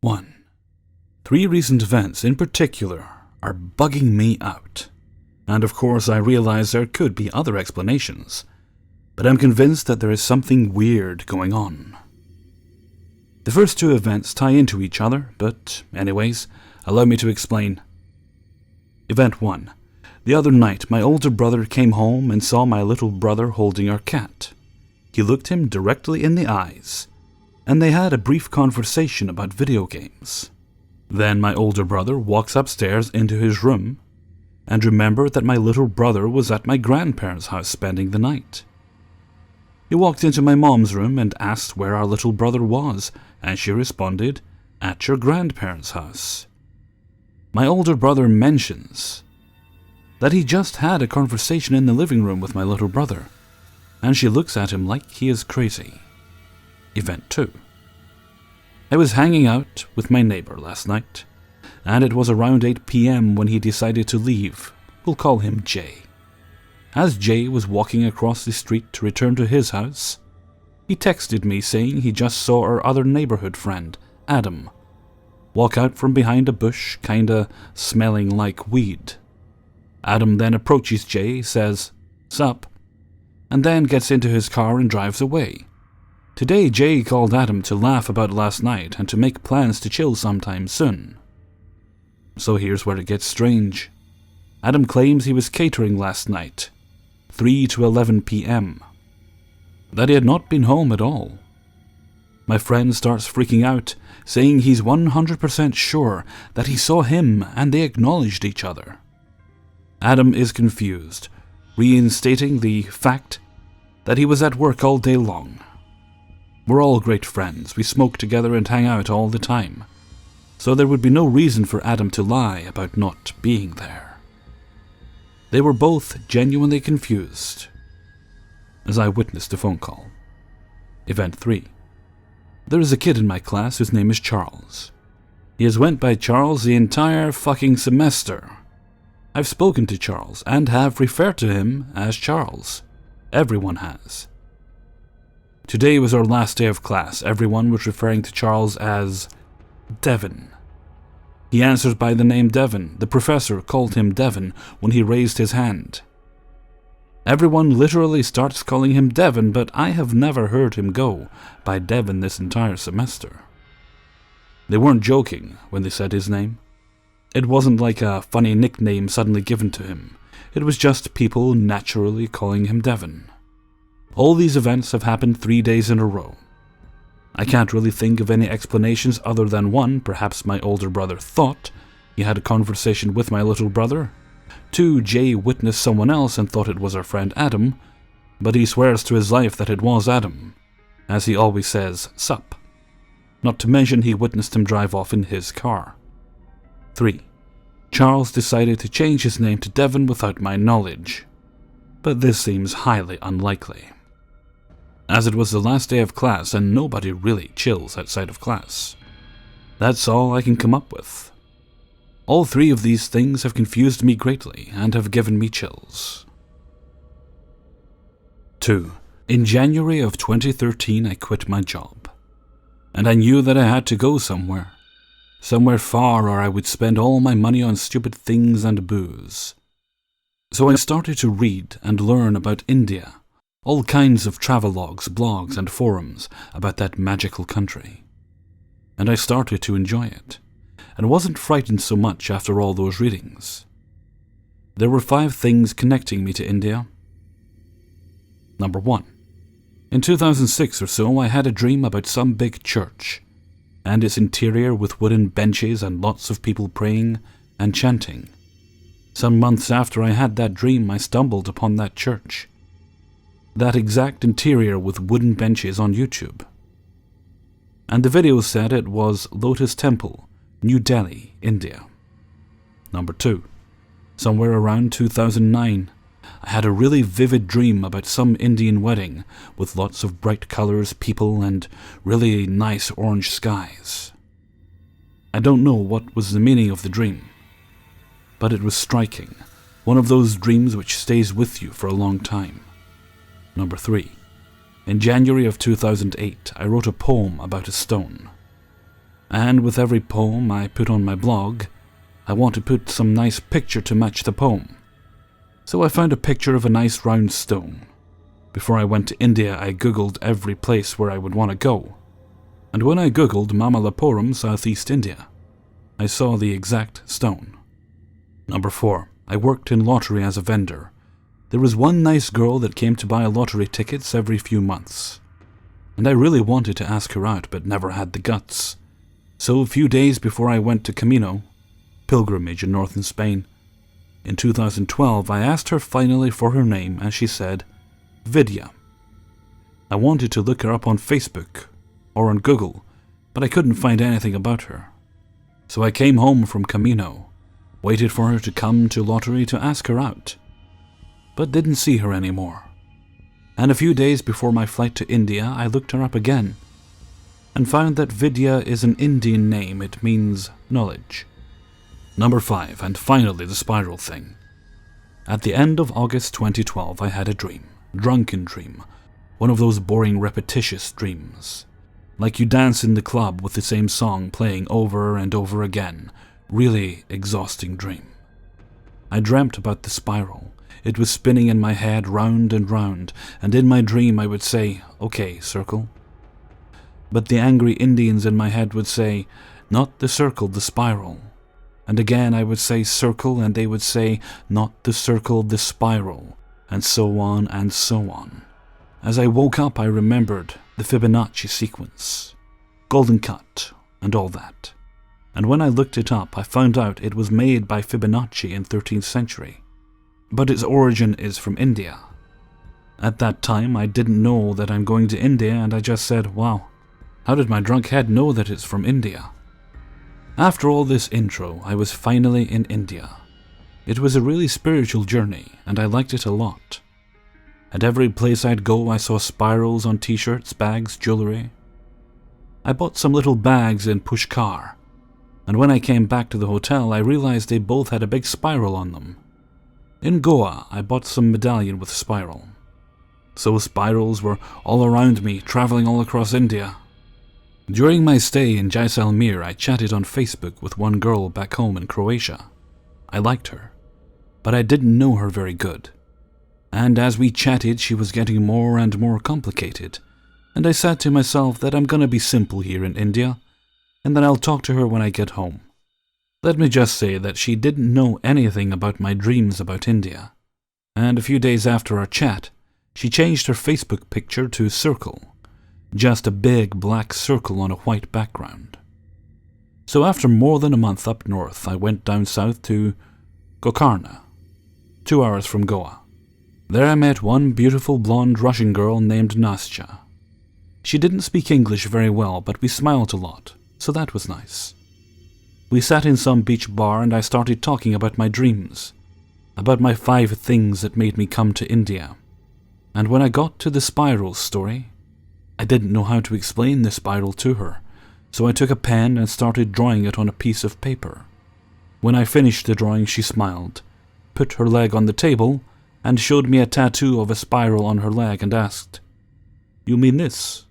1. 3 recent events in particular are bugging me out. And of course I realize there could be other explanations, but I'm convinced that there is something weird going on. The first 2 events tie into each other, but anyways, allow me to explain. Event 1. The other night my older brother came home and saw my little brother holding our cat. He looked him directly in the eyes, and they had a brief conversation about video games. Then my older brother walks upstairs into his room and remembered that my little brother was at my grandparents' house spending the night. He walked into my mom's room and asked where our little brother was, and she responded, "At your grandparents' house." My older brother mentions that he just had a conversation in the living room with my little brother, and she looks at him like he is crazy. Event 2. I was hanging out with my neighbor last night, and it was around 8 p.m. when he decided to leave. We'll call him Jay. As Jay was walking across the street to return to his house, he texted me saying he just saw our other neighborhood friend, Adam, walk out from behind a bush, kinda smelling like weed. Adam then approaches Jay, says, "Sup?" and then gets into his car and drives away. Today, Jay called Adam to laugh about last night and to make plans to chill sometime soon. So here's where it gets strange. Adam claims he was catering last night, 3 to 11 p.m., that he had not been home at all. My friend starts freaking out, saying he's 100% sure that he saw him and they acknowledged each other. Adam is confused, reinstating the fact that he was at work all day long. We're all great friends, we smoke together and hang out all the time, so there would be no reason for Adam to lie about not being there. They were both genuinely confused as I witnessed the phone call. Event 3. There is a kid in my class whose name is Charles. He has went by Charles the entire fucking semester. I've spoken to Charles and have referred to him as Charles. Everyone has. Today was our last day of class. Everyone was referring to Charles as Devin. He answers by the name Devin. The professor called him Devin when he raised his hand. Everyone literally starts calling him Devin, but I have never heard him go by Devin this entire semester. They weren't joking when they said his name. It wasn't like a funny nickname suddenly given to him. It was just people naturally calling him Devin. All these events have happened 3 days in a row. I can't really think of any explanations other than one, perhaps my older brother thought he had a conversation with my little brother. 2, Jay witnessed someone else and thought it was our friend Adam, but he swears to his life that it was Adam, as he always says, "Sup." Not to mention he witnessed him drive off in his car. 3. Charles decided to change his name to Devin without my knowledge, but this seems highly unlikely, as it was the last day of class and nobody really chills outside of class. That's all I can come up with. All 3 of these things have confused me greatly and have given me chills. 2. In January of 2013 I quit my job, and I knew that I had to go somewhere far, or I would spend all my money on stupid things and booze. So I started to read and learn about India, all kinds of travelogues, blogs, and forums about that magical country. And I started to enjoy it, and wasn't frightened so much after all those readings. There were 5 things connecting me to India. Number 1. In 2006 or so, I had a dream about some big church, and its interior with wooden benches and lots of people praying and chanting. Some months after I had that dream, I stumbled upon that church. That exact interior with wooden benches on YouTube. And the video said it was Lotus Temple, New Delhi, India. Number 2. Somewhere around 2009, I had a really vivid dream about some Indian wedding with lots of bright colors, people, and really nice orange skies. I don't know what was the meaning of the dream, but it was striking, one of those dreams which stays with you for a long time. Number 3. In January of 2008, I wrote a poem about a stone. And with every poem I put on my blog, I want to put some nice picture to match the poem. So I found a picture of a nice round stone. Before I went to India, I googled every place where I would want to go. And when I googled Mamallapuram, Southeast India, I saw the exact stone. Number 4. I worked in lottery as a vendor. There was one nice girl that came to buy lottery tickets every few months. And I really wanted to ask her out, but never had the guts. So a few days before I went to Camino, pilgrimage in northern Spain, in 2012, I asked her finally for her name, and she said, Vidya. I wanted to look her up on Facebook or on Google, but I couldn't find anything about her. So I came home from Camino, waited for her to come to lottery to ask her out, but didn't see her anymore. And a few days before my flight to India, I looked her up again and found that Vidya is an Indian name. It means knowledge. Number 5, and finally the spiral thing. At the end of August 2012, I had a dream, drunken dream, one of those boring repetitious dreams. Like you dance in the club with the same song playing over and over again. Really exhausting dream. I dreamt about the spiral. It was spinning in my head round and round, and in my dream I would say, okay, circle. But the angry Indians in my head would say, not the circle, the spiral. And again I would say circle, and they would say, not the circle, the spiral, and so on and so on. As I woke up, I remembered the Fibonacci sequence, golden cut, and all that. And when I looked it up, I found out it was made by Fibonacci in 13th century. But its origin is from India. At that time, I didn't know that I'm going to India, and I just said, wow, how did my drunk head know that it's from India? After all this intro, I was finally in India. It was a really spiritual journey, and I liked it a lot. At every place I'd go, I saw spirals on t-shirts, bags, jewelry. I bought some little bags in Pushkar, and when I came back to the hotel, I realized they both had a big spiral on them. In Goa, I bought some medallion with a spiral. So spirals were all around me, traveling all across India. During my stay in Jaisalmer, I chatted on Facebook with one girl back home in Croatia. I liked her, but I didn't know her very good. And as we chatted, she was getting more and more complicated, and I said to myself that I'm gonna be simple here in India, and that I'll talk to her when I get home. Let me just say that she didn't know anything about my dreams about India, and a few days after our chat, she changed her Facebook picture to circle, just a big black circle on a white background. So after more than a month up north, I went down south to Gokarna, 2 hours from Goa. There I met one beautiful blonde Russian girl named Nastya. She didn't speak English very well, but we smiled a lot, so that was nice. We sat in some beach bar and I started talking about my dreams, about my 5 things that made me come to India. And when I got to the spiral story, I didn't know how to explain the spiral to her, so I took a pen and started drawing it on a piece of paper. When I finished the drawing, she smiled, put her leg on the table, and showed me a tattoo of a spiral on her leg and asked, "You mean this?"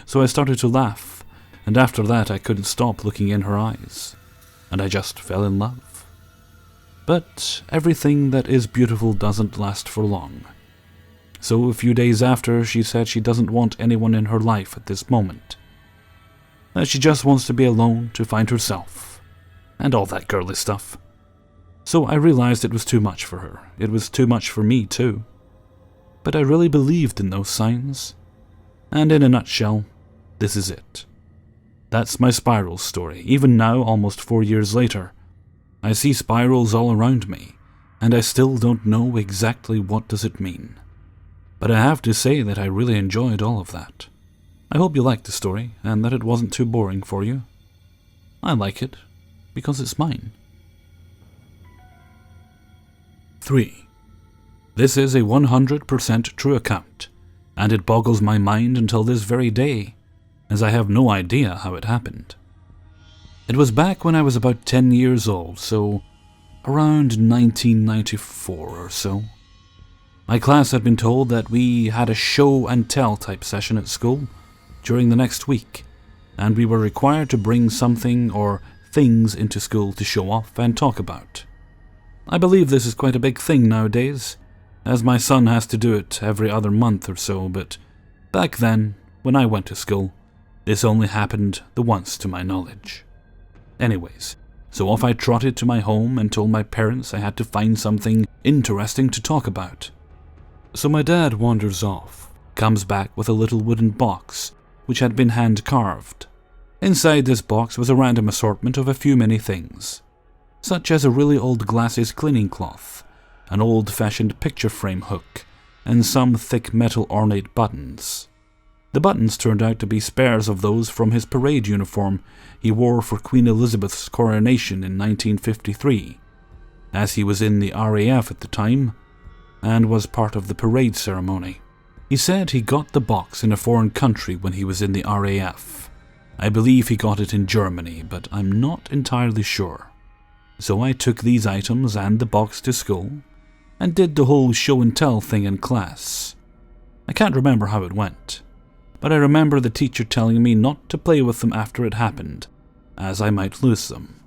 So I started to laugh, and after that I couldn't stop looking in her eyes, and I just fell in love. But everything that is beautiful doesn't last for long. So a few days after, she said she doesn't want anyone in her life at this moment, that she just wants to be alone, to find herself, and all that girly stuff. So I realized it was too much for her. It was too much for me too. But I really believed in those signs. And in a nutshell, this is it. That's my spiral story. Even now, almost 4 years later, I see spirals all around me, and I still don't know exactly what does it mean. But I have to say that I really enjoyed all of that. I hope you liked the story, and that it wasn't too boring for you. I like it, because it's mine. 3. This is a 100% true account, and it boggles my mind until this very day, as I have no idea how it happened. It was back when I was about 10 years old, so around 1994 or so. My class had been told that we had a show and tell type session at school during the next week, and we were required to bring something or things into school to show off and talk about. I believe this is quite a big thing nowadays, as my son has to do it every other month or so, but back then, when I went to school, this only happened the once to my knowledge. Anyways, so off I trotted to my home and told my parents I had to find something interesting to talk about. So my dad wanders off, comes back with a little wooden box which had been hand-carved. Inside this box was a random assortment of a few many things, such as a really old glasses cleaning cloth, an old-fashioned picture frame hook, and some thick metal ornate buttons. The buttons turned out to be spares of those from his parade uniform he wore for Queen Elizabeth's coronation in 1953, as he was in the RAF at the time and was part of the parade ceremony. He said he got the box in a foreign country when he was in the RAF. I believe he got it in Germany, but I'm not entirely sure. So I took these items and the box to school and did the whole show and tell thing in class. I can't remember how it went, but I remember the teacher telling me not to play with them after it happened, as I might lose them.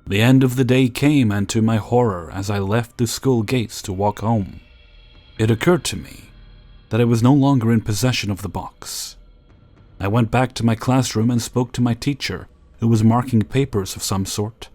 The end of the day came, and to my horror, as I left the school gates to walk home, it occurred to me that I was no longer in possession of the box. I went back to my classroom and spoke to my teacher, who was marking papers of some sort,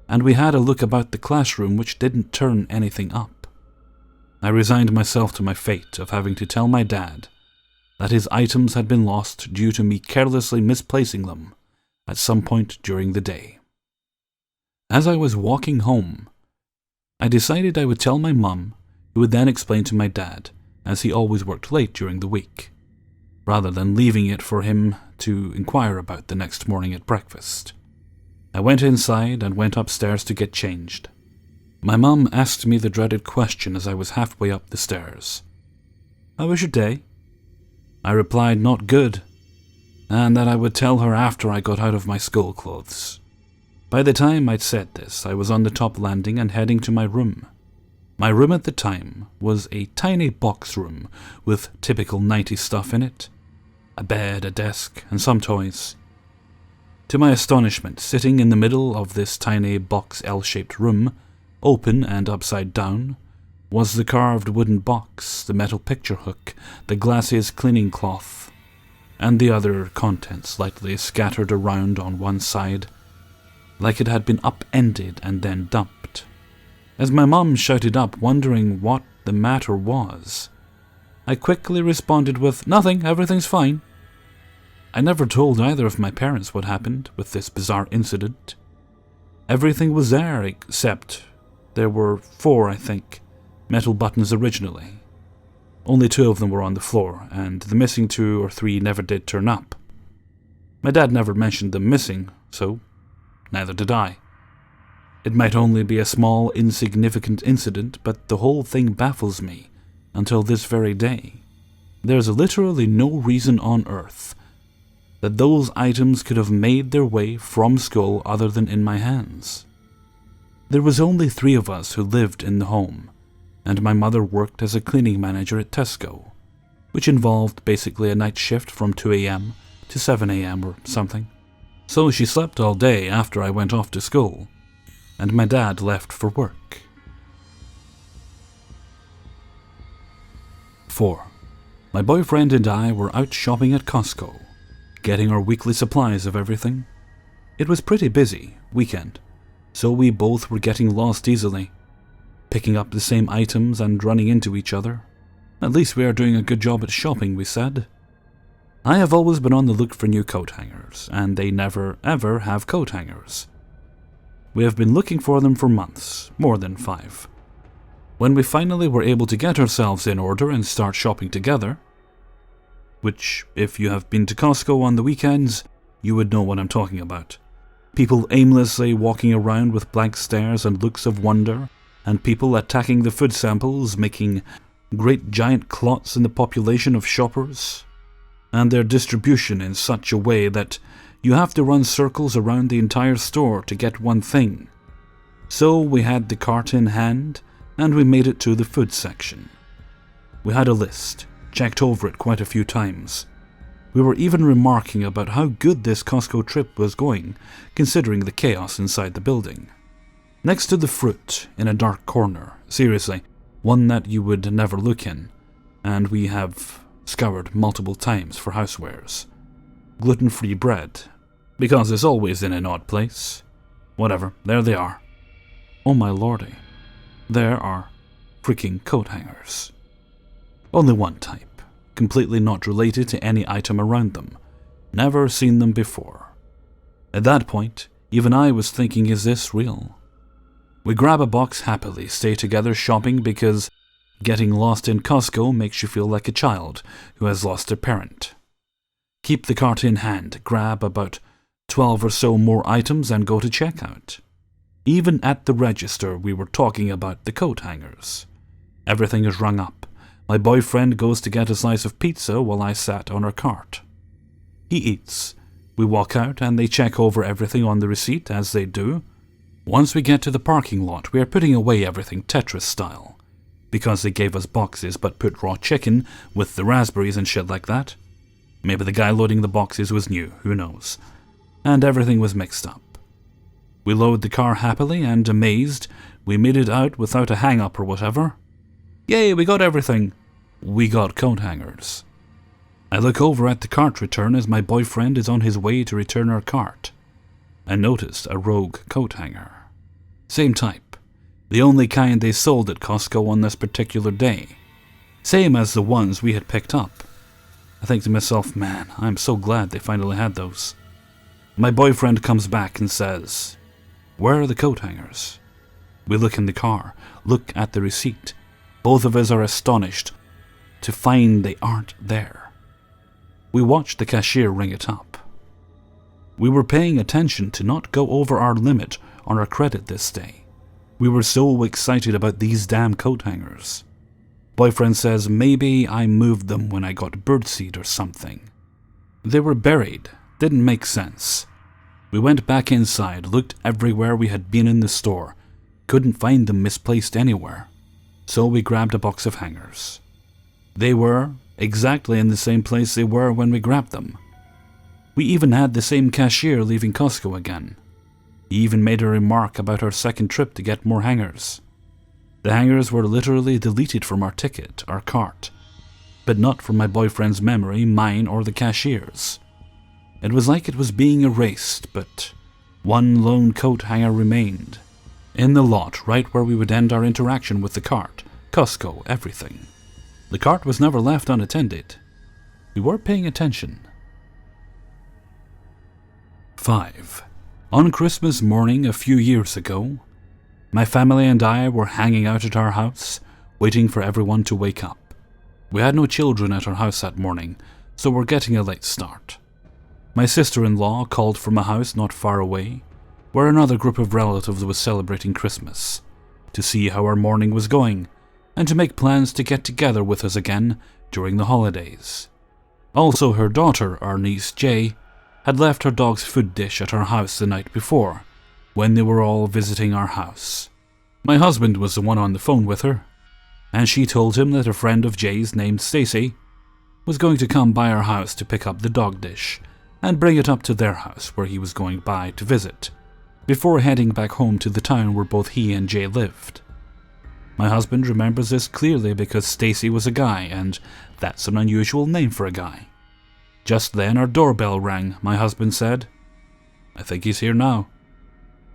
and we had a look about the classroom which didn't turn anything up. I resigned myself to my fate of having to tell my dad that his items had been lost due to me carelessly misplacing them at some point during the day. As I was walking home, I decided I would tell my mum, who would then explain to my dad, as he always worked late during the week, rather than leaving it for him to inquire about the next morning at breakfast. I went inside and went upstairs to get changed. My mum asked me the dreaded question as I was halfway up the stairs. "How was your day?" I replied not good, and that I would tell her after I got out of my school clothes. By the time I'd said this, I was on the top landing and heading to my room. My room at the time was a tiny box room with typical 90s stuff in it. A bed, a desk, and some toys. To my astonishment, sitting in the middle of this tiny box L-shaped room, open and upside down, was the carved wooden box, the metal picture hook, the glasses cleaning cloth, and the other contents lightly scattered around on one side, like it had been upended and then dumped. As my mum shouted up, wondering what the matter was, I quickly responded with, "Nothing, everything's fine." I never told either of my parents what happened with this bizarre incident. Everything was there except there were 4, I think, metal buttons originally. Only 2 of them were on the floor, and the missing 2 or 3 never did turn up. My dad never mentioned them missing, so neither did I. It might only be a small, insignificant incident, but the whole thing baffles me until this very day. There's literally no reason on earth that those items could have made their way from school other than in my hands. There was only 3 of us who lived in the home, and my mother worked as a cleaning manager at Tesco, which involved basically a night shift from 2 a.m. to 7 a.m. or something. So she slept all day after I went off to school, and my dad left for work. 4. My boyfriend and I were out shopping at Costco, getting our weekly supplies of everything. It was pretty busy weekend, so we both were getting lost easily, picking up the same items and running into each other. At least we are doing a good job at shopping, we said. I have always been on the look for new coat hangers, and they never ever have coat hangers. We have been looking for them for months, more than 5. When we finally were able to get ourselves in order and start shopping together, which, if you have been to Costco on the weekends, you would know what I'm talking about. People aimlessly walking around with blank stares and looks of wonder, and people attacking the food samples, making great giant clots in the population of shoppers, and their distribution in such a way that you have to run circles around the entire store to get one thing. So we had the cart in hand, and we made it to the food section. We had a list, checked over it quite a few times, We were even remarking about how good this Costco trip was going, considering the chaos inside the building. Next to the fruit, in a dark corner, seriously, one that you would never look in, and we have scoured multiple times for housewares. Gluten-free bread, because it's always in an odd place. Whatever, there they are. Oh my lordy, there are freaking coat hangers. Only one type, completely not related to any item around them. Never seen them before. At that point, even I was thinking, is this real? We grab a box happily, stay together shopping because getting lost in Costco makes you feel like a child who has lost a parent. Keep the cart in hand, grab about 12 or so more items and go to checkout. Even at the register we were talking about the coat hangers. Everything is rung up. My boyfriend goes to get a slice of pizza while I sat on our cart. He eats. We walk out and they check over everything on the receipt, as they do. Once we get to the parking lot, we are putting away everything Tetris style. Because they gave us boxes but put raw chicken with the raspberries and shit like that. Maybe the guy loading the boxes was new, who knows. And everything was mixed up. We load the car happily and amazed. We made it out without a hang-up or whatever. Yay, we got everything. We got coat hangers. I look over at the cart return as my boyfriend is on his way to return our cart. I noticed a rogue coat hanger. Same type. The only kind they sold at Costco on this particular day. Same as the ones we had picked up. I think to myself, man, I'm so glad they finally had those. My boyfriend comes back and says, "Where are the coat hangers?" We look in the car, look at the receipt. Both of us are astonished to find they aren't there. We watch the cashier ring it up. We were paying attention to not go over our limit on our credit this day. We were so excited about these damn coat hangers. Boyfriend says maybe I moved them when I got birdseed or something. They were buried. Didn't make sense. We went back inside, looked everywhere we had been in the store. Couldn't find them misplaced anywhere. So we grabbed a box of hangers. They were exactly in the same place they were when we grabbed them. We even had the same cashier leaving Costco again. He even made a remark about our second trip to get more hangers. The hangers were literally deleted from our ticket, our cart, but not from my boyfriend's memory, mine, or the cashier's. It was like it was being erased, but one lone coat hanger remained. In the lot, right where we would end our interaction with the cart, Costco, everything. The cart was never left unattended. We were paying attention. 5. On Christmas morning a few years ago, my family and I were hanging out at our house, waiting for everyone to wake up. We had no children at our house that morning, so we're getting a late start. My sister-in-law called from a house not far away, where another group of relatives was celebrating Christmas, to see how our morning was going, and to make plans to get together with us again during the holidays. Also, her daughter, our niece Jay, had left her dog's food dish at our house the night before, when they were all visiting our house. My husband was the one on the phone with her, and she told him that a friend of Jay's named Stacy was going to come by our house to pick up the dog dish and bring it up to their house where he was going by to visit, before heading back home to the town where both he and Jay lived. My husband remembers this clearly because Stacy was a guy, and that's an unusual name for a guy. Just then our doorbell rang. My husband said, "I think he's here now."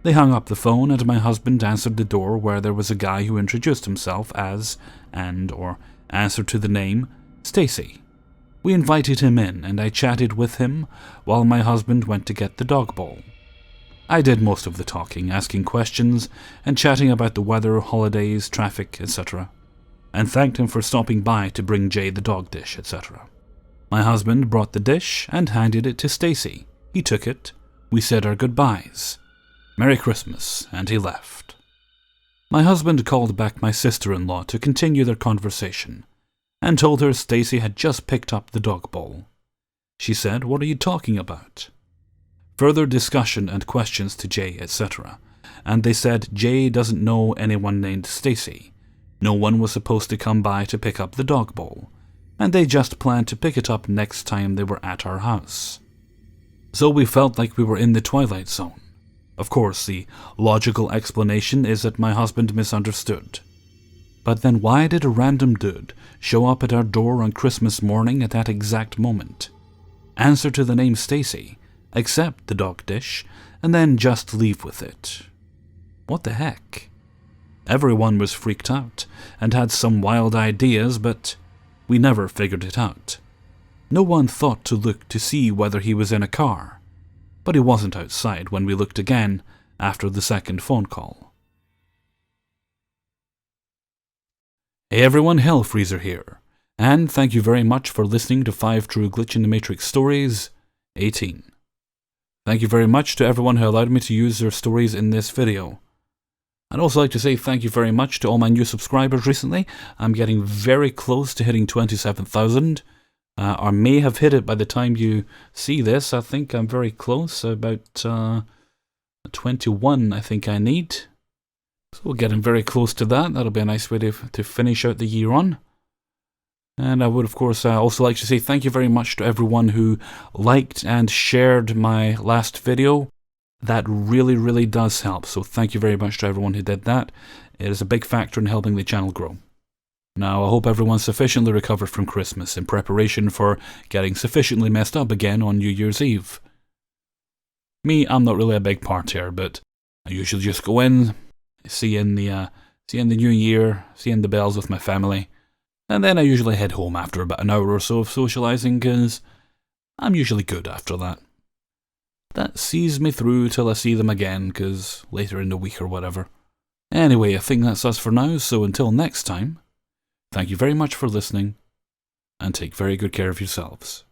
They hung up the phone and my husband answered the door, where there was a guy who introduced himself as, or answered to the name, Stacy. We invited him in and I chatted with him while my husband went to get the dog bowl. I did most of the talking, asking questions and chatting about the weather, holidays, traffic, etc., and thanked him for stopping by to bring Jay the dog dish, etc. My husband brought the dish and handed it to Stacy. He took it. We said our goodbyes. Merry Christmas, and he left. My husband called back my sister-in-law to continue their conversation and told her Stacy had just picked up the dog bowl. She said, "What are you talking about?" Further discussion and questions to Jay, etc., and they said Jay doesn't know anyone named Stacy. No one was supposed to come by to pick up the dog bowl. and they just planned to pick it up next time they were at our house. So we felt like we were in the Twilight Zone. Of course, the logical explanation is that my husband misunderstood. But then why did a random dude show up at our door on Christmas morning at that exact moment, answer to the name Stacy, accept the dog dish, and then just leave with it? What the heck? Everyone was freaked out and had some wild ideas, but we never figured it out. No one thought to look to see whether he was in a car, but he wasn't outside when we looked again after the second phone call. Hey everyone, Hellfreezer here, and thank you very much for listening to 5 True Glitch in the Matrix Stories 18. Thank you very much to everyone who allowed me to use their stories in this video. I'd also like to say thank you very much to all my new subscribers recently. I'm getting very close to hitting 27,000. Or may have hit it by the time you see this. I think I'm very close, about 21 I think I need. So we're getting very close to that. That'll be a nice way to finish out the year on. And I would, of course, also like to say thank you very much to everyone who liked and shared my last video. That really, really does help. So thank you very much to everyone who did that. It is a big factor in helping the channel grow. Now, I hope everyone's sufficiently recovered from Christmas in preparation for getting sufficiently messed up again on New Year's Eve. Me, I'm not really a big partier, but I usually just go in, see in the new year, see in the bells with my family, and then I usually head home after about an hour or so of socializing, because I'm usually good after that. That sees me through till I see them again, because later in the week or whatever. Anyway, I think that's us for now, so until next time, thank you very much for listening, and take very good care of yourselves.